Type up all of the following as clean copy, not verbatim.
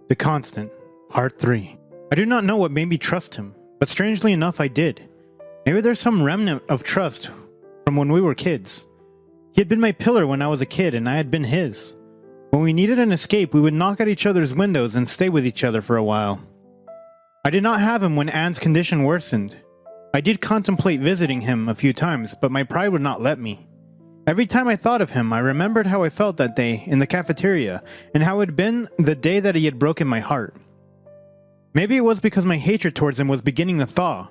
The Constant, Part 3. I do not know what made me trust him, but strangely enough I did. Maybe there's some remnant of trust from when we were kids. He had been my pillar when I was a kid, and I had been his. When we needed an escape, we would knock at each other's windows and stay with each other for a while. I did not have him when Anne's condition worsened. I did contemplate visiting him a few times, but my pride would not let me. Every time I thought of him, I remembered how I felt that day in the cafeteria, and how it had been the day that he had broken my heart. Maybe it was because my hatred towards him was beginning to thaw,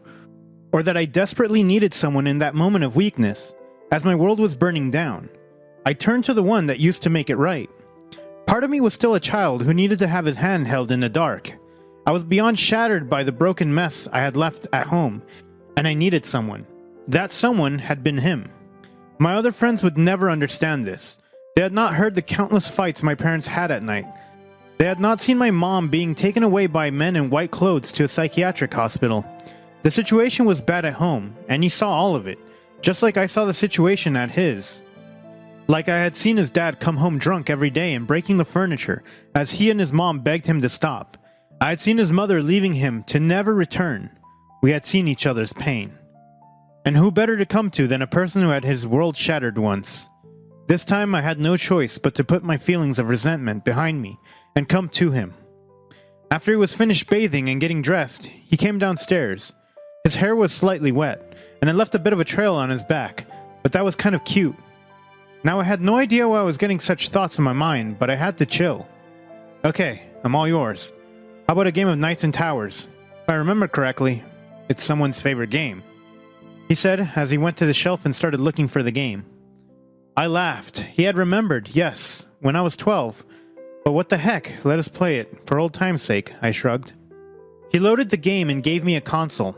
or that I desperately needed someone in that moment of weakness, as my world was burning down. I turned to the one that used to make it right. Part of me was still a child who needed to have his hand held in the dark. I was beyond shattered by the broken mess I had left at home, and I needed someone. That someone had been him. My other friends would never understand this. They had not heard the countless fights my parents had at night. They had not seen my mom being taken away by men in white clothes to a psychiatric hospital. The situation was bad at home, and he saw all of it, just like I saw the situation at his. Like I had seen his dad come home drunk every day and breaking the furniture, as he and his mom begged him to stop. I had seen his mother leaving him to never return. We had seen each other's pain. And who better to come to than a person who had his world shattered once? This time I had no choice but to put my feelings of resentment behind me and come to him. After he was finished bathing and getting dressed, he came downstairs. His hair was slightly wet, and it left a bit of a trail on his back, but that was kind of cute. Now I had no idea why I was getting such thoughts in my mind, but I had to chill. Okay, I'm all yours. How about a game of Knights and Towers? If I remember correctly, it's someone's favorite game, he said as he went to the shelf and started looking for the game. I laughed. He had remembered, yes, when I was 12. But what the heck, let us play it, for old time's sake, I shrugged. He loaded the game and gave me a console.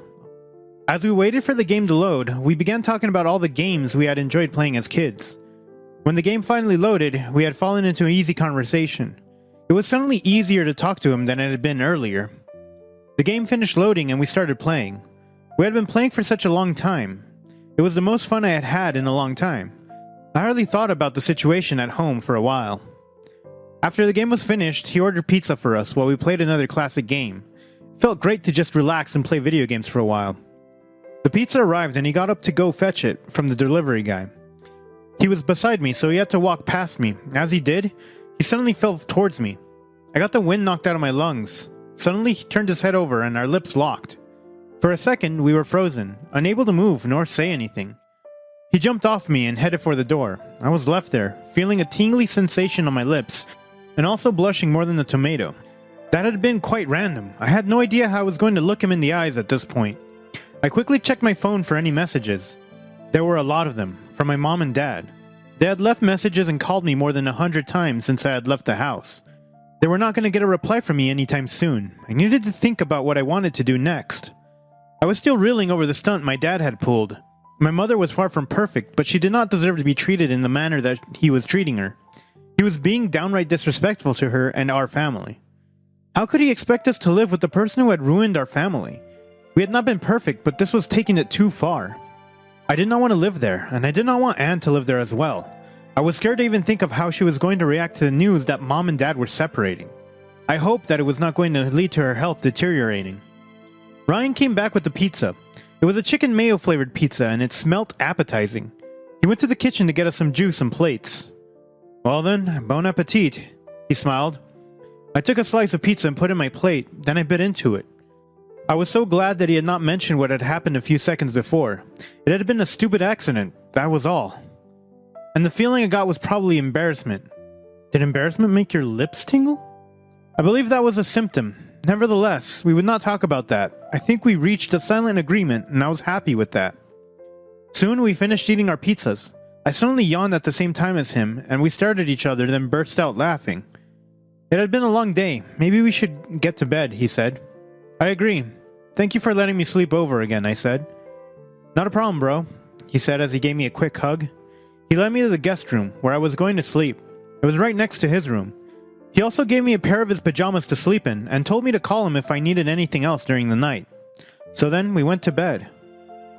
As we waited for the game to load, we began talking about all the games we had enjoyed playing as kids. When the game finally loaded, we had fallen into an easy conversation. It was suddenly easier to talk to him than it had been earlier. The game finished loading and we started playing. We had been playing for such a long time. It was the most fun I had had in a long time. I hardly thought about the situation at home for a while. After the game was finished, he ordered pizza for us while we played another classic game. It felt great to just relax and play video games for a while. The pizza arrived and he got up to go fetch it from the delivery guy. He was beside me, so he had to walk past me. As he did, he suddenly fell towards me. I got the wind knocked out of my lungs. Suddenly, he turned his head over and our lips locked. For a second, we were frozen, unable to move nor say anything. He jumped off me and headed for the door. I was left there, feeling a tingly sensation on my lips, and also blushing more than the tomato. That had been quite random. I had no idea how I was going to look him in the eyes at this point. I quickly checked my phone for any messages. There were a lot of them, from my mom and dad. They had left messages and called me more than 100 times since I had left the house. They were not going to get a reply from me anytime soon. I needed to think about what I wanted to do next. I was still reeling over the stunt my dad had pulled. My mother was far from perfect, but she did not deserve to be treated in the manner that he was treating her. He was being downright disrespectful to her and our family. How could he expect us to live with the person who had ruined our family? We had not been perfect, but this was taking it too far. I did not want to live there, and I did not want Anne to live there as well. I was scared to even think of how she was going to react to the news that mom and dad were separating. I hoped that it was not going to lead to her health deteriorating. Ryan came back with the pizza. It was a chicken mayo flavored pizza and it smelt appetizing. He went to the kitchen to get us some juice and plates. Well then, bon appetit, he smiled. I took a slice of pizza and put it in my plate, then I bit into it. I was so glad that he had not mentioned what had happened a few seconds before. It had been a stupid accident, that was all. And the feeling I got was probably embarrassment. Did embarrassment make your lips tingle? I believe that was a symptom. Nevertheless, we would not talk about that. I think we reached a silent agreement, and I was happy with that. Soon we finished eating our pizzas. I suddenly yawned at the same time as him, and we stared at each other, then burst out laughing. It had been a long day. Maybe we should get to bed, he said. I agree. Thank you for letting me sleep over again, I said. Not a problem, bro, he said as he gave me a quick hug. He led me to the guest room, where I was going to sleep. It was right next to his room. He also gave me a pair of his pajamas to sleep in, and told me to call him if I needed anything else during the night. So then, we went to bed.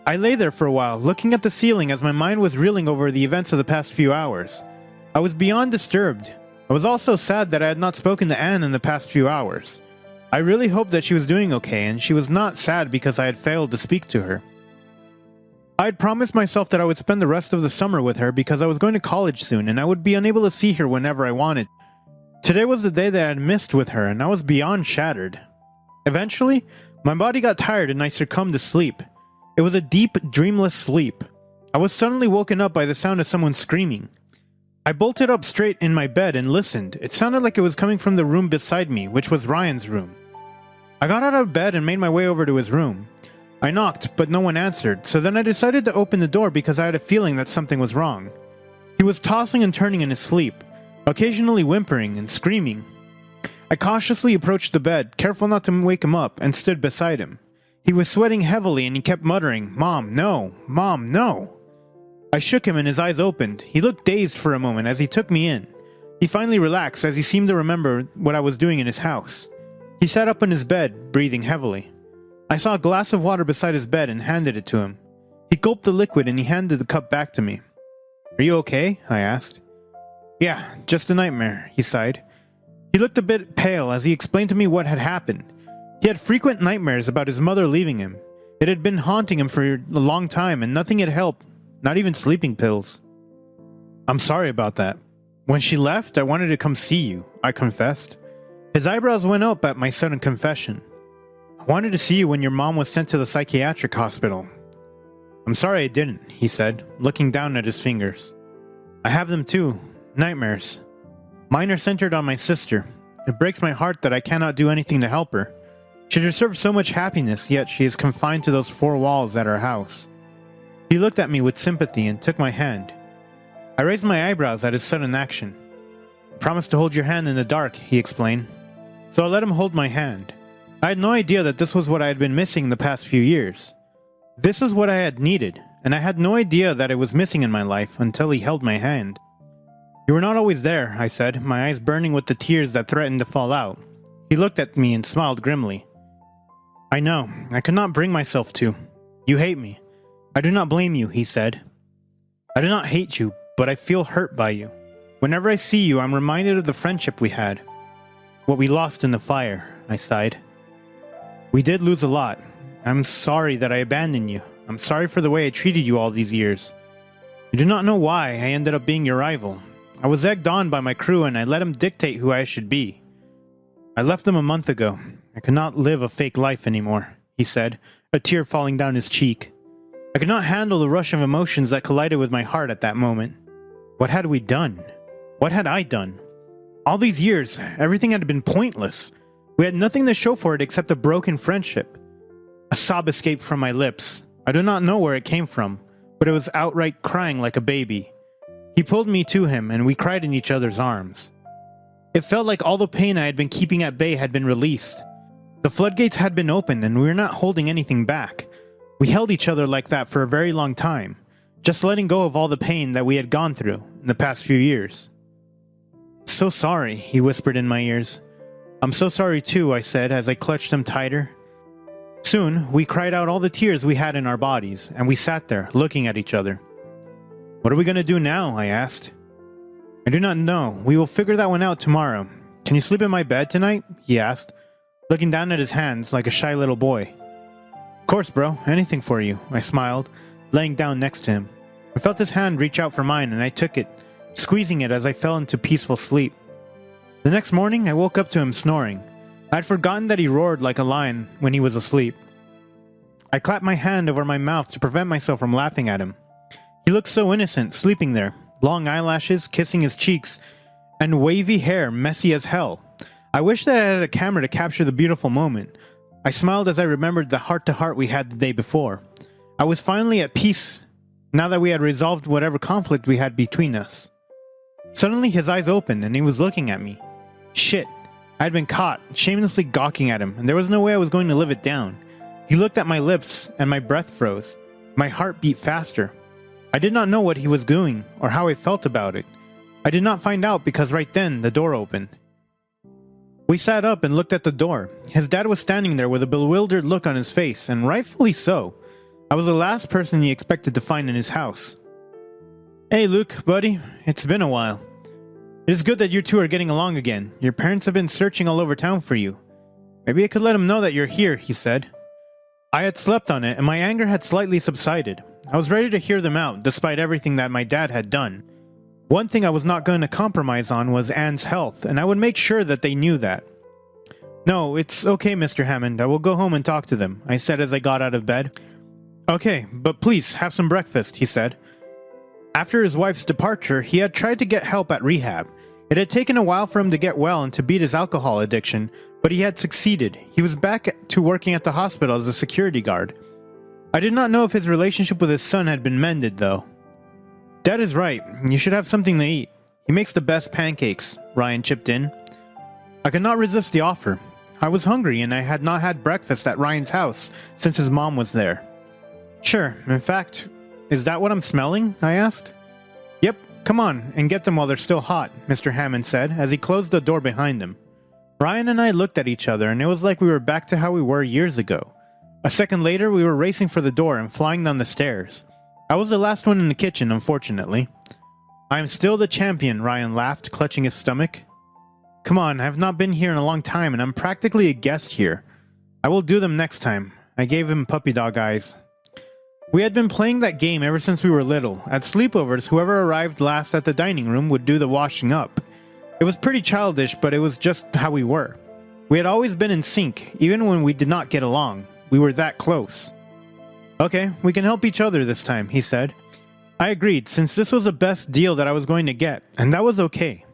I lay there for a while, looking at the ceiling as my mind was reeling over the events of the past few hours. I was beyond disturbed. I was also sad that I had not spoken to Anne in the past few hours. I really hoped that she was doing okay, and she was not sad because I had failed to speak to her. I had promised myself that I would spend the rest of the summer with her because I was going to college soon and I would be unable to see her whenever I wanted. Today was the day that I had missed with her, and I was beyond shattered. Eventually, my body got tired and I succumbed to sleep. It was a deep, dreamless sleep. I was suddenly woken up by the sound of someone screaming. I bolted up straight in my bed and listened. It sounded like it was coming from the room beside me, which was Ryan's room. I got out of bed and made my way over to his room. I knocked, but no one answered, so then I decided to open the door because I had a feeling that something was wrong. He was tossing and turning in his sleep, occasionally whimpering and screaming. I cautiously approached the bed, careful not to wake him up, and stood beside him. He was sweating heavily and he kept muttering, "Mom, no! Mom, no!" I shook him and his eyes opened. He looked dazed for a moment as he took me in. He finally relaxed as he seemed to remember what I was doing in his house. He sat up in his bed, breathing heavily. I saw a glass of water beside his bed and handed it to him. He gulped the liquid and he handed the cup back to me. "Are you okay?" I asked. "Yeah, just a nightmare," he sighed. He looked a bit pale as he explained to me what had happened. He had frequent nightmares about his mother leaving him. It had been haunting him for a long time and nothing had helped, not even sleeping pills. "I'm sorry about that. When she left, I wanted to come see you," I confessed. His eyebrows went up at my sudden confession. "I wanted to see you when your mom was sent to the psychiatric hospital." "I'm sorry I didn't," he said, looking down at his fingers. "I have them too. Nightmares. Mine are centered on my sister. It breaks my heart that I cannot do anything to help her. She deserves so much happiness, yet she is confined to those four walls at our house." He looked at me with sympathy and took my hand. I raised my eyebrows at his sudden action. "I promised to hold your hand in the dark," he explained. So I let him hold my hand. I had no idea that this was what I had been missing the past few years. This is what I had needed, and I had no idea that it was missing in my life until he held my hand. "You were not always there," I said, my eyes burning with the tears that threatened to fall out. He looked at me and smiled grimly. "I know, I could not bring myself to. You hate me. I do not blame you," he said. "I do not hate you, but I feel hurt by you. Whenever I see you, I'm reminded of the friendship we had. What we lost in the fire," I sighed. "We did lose a lot. I'm sorry that I abandoned you. I'm sorry for the way I treated you all these years. I do not know why I ended up being your rival. I was egged on by my crew and I let them dictate who I should be. I left them a month ago. I could not live a fake life anymore," he said, a tear falling down his cheek. I could not handle the rush of emotions that collided with my heart at that moment. What had we done? What had I done? All these years, everything had been pointless. We had nothing to show for it except a broken friendship. A sob escaped from my lips. I do not know where it came from, but it was outright crying like a baby. He pulled me to him, and we cried in each other's arms. It felt like all the pain I had been keeping at bay had been released. The floodgates had been opened, and we were not holding anything back. We held each other like that for a very long time, just letting go of all the pain that we had gone through in the past few years. "So sorry," he whispered in my ears. "I'm so sorry too," I said as I clutched him tighter. Soon, we cried out all the tears we had in our bodies, and we sat there, looking at each other. "What are we going to do now?" I asked. "I do not know. We will figure that one out tomorrow. Can you sleep in my bed tonight?" he asked, looking down at his hands like a shy little boy. "Of course, bro. Anything for you," I smiled, laying down next to him. I felt his hand reach out for mine, and I took it, squeezing it as I fell into peaceful sleep. The next morning, I woke up to him snoring. I had forgotten that he roared like a lion when he was asleep. I clapped my hand over my mouth to prevent myself from laughing at him. He looked so innocent, sleeping there, long eyelashes kissing his cheeks, and wavy hair messy as hell. I wished that I had a camera to capture the beautiful moment. I smiled as I remembered the heart-to-heart we had the day before. I was finally at peace now that we had resolved whatever conflict we had between us. Suddenly his eyes opened and he was looking at me. Shit. I had been caught, shamelessly gawking at him, and there was no way I was going to live it down. He looked at my lips, and my breath froze. My heart beat faster. I did not know what he was doing, or how I felt about it. I did not find out because right then, the door opened. We sat up and looked at the door. His dad was standing there with a bewildered look on his face, and rightfully so. I was the last person he expected to find in his house. "Hey Luke, buddy, it's been a while." It is good that you two are getting along again. Your parents have been searching all over town for you. Maybe I could let them know that you're here, he said. I had slept on it, and my anger had slightly subsided. I was ready to hear them out, despite everything that my dad had done. One thing I was not going to compromise on was Anne's health, and I would make sure that they knew that. No, it's okay, Mr. Hammond. I will go home and talk to them, I said as I got out of bed. Okay, but please, have some breakfast, he said. After his wife's departure, he had tried to get help at rehab. It had taken a while for him to get well and to beat his alcohol addiction, but he had succeeded. He was back to working at the hospital as a security guard. I did not know if his relationship with his son had been mended, though. Dad is right. You should have something to eat. He makes the best pancakes, Ryan chipped in. I could not resist the offer. I was hungry and I had not had breakfast at Ryan's house since his mom was there. Sure, in fact, is that what I'm smelling? I asked. Yep, come on and get them while they're still hot, Mr. Hammond said as he closed the door behind him. Ryan and I looked at each other and it was like we were back to how we were years ago. A second later, we were racing for the door and flying down the stairs. I was the last one in the kitchen, unfortunately. I am still the champion, Ryan laughed, clutching his stomach. Come on, I have not been here in a long time and I'm practically a guest here. I will do them next time. I gave him puppy dog eyes. We had been playing that game ever since we were little. At sleepovers, whoever arrived last at the dining room would do the washing up. It was pretty childish, but it was just how we were. We had always been in sync, even when we did not get along. We were that close. Okay, we can help each other this time, he said. I agreed, since this was the best deal that I was going to get, and that was okay.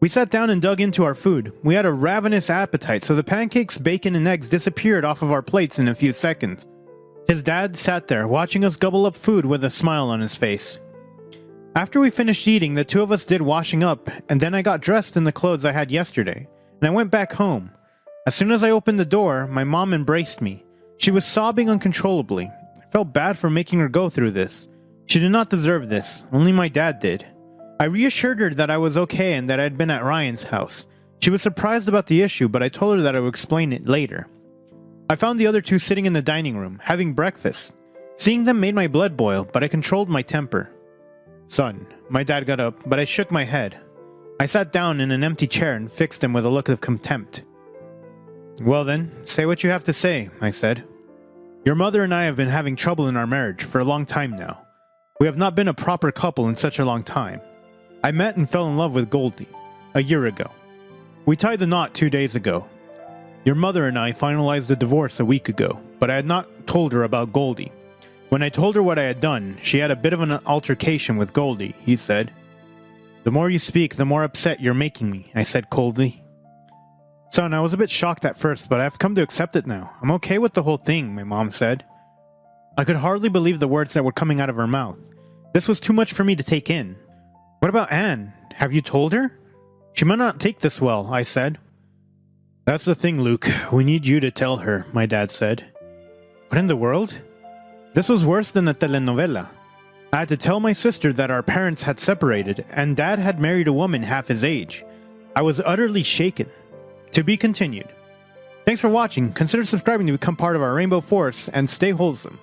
We sat down and dug into our food. We had a ravenous appetite, so the pancakes, bacon, and eggs disappeared off of our plates in a few seconds. His dad sat there, watching us gobble up food with a smile on his face. After we finished eating, the two of us did washing up, and then I got dressed in the clothes I had yesterday, and I went back home. As soon as I opened the door, my mom embraced me. She was sobbing uncontrollably. I felt bad for making her go through this. She did not deserve this, only my dad did. I reassured her that I was okay and that I had been at Ryan's house. She was surprised about the issue, but I told her that I would explain it later. I found the other two sitting in the dining room, having breakfast. Seeing them made my blood boil, but I controlled my temper. Son, my dad got up, but I shook my head. I sat down in an empty chair and fixed him with a look of contempt. Well then, say what you have to say, I said. Your mother and I have been having trouble in our marriage for a long time now. We have not been a proper couple in such a long time. I met and fell in love with Goldie a year ago. We tied the knot 2 days ago. Your mother and I finalized the divorce a week ago, but I had not told her about Goldie. When I told her what I had done, she had a bit of an altercation with Goldie, he said. The more you speak, the more upset you're making me, I said coldly. Son, I was a bit shocked at first, but I've come to accept it now. I'm okay with the whole thing, my mom said. I could hardly believe the words that were coming out of her mouth. This was too much for me to take in. What about Anne? Have you told her? She might not take this well, I said. That's the thing, Luke. We need you to tell her, my dad said. What in the world? This was worse than a telenovela. I had to tell my sister that our parents had separated, and Dad had married a woman half his age. I was utterly shaken. To be continued. Thanks for watching. Consider subscribing to become part of our Rainbow Force, and stay wholesome.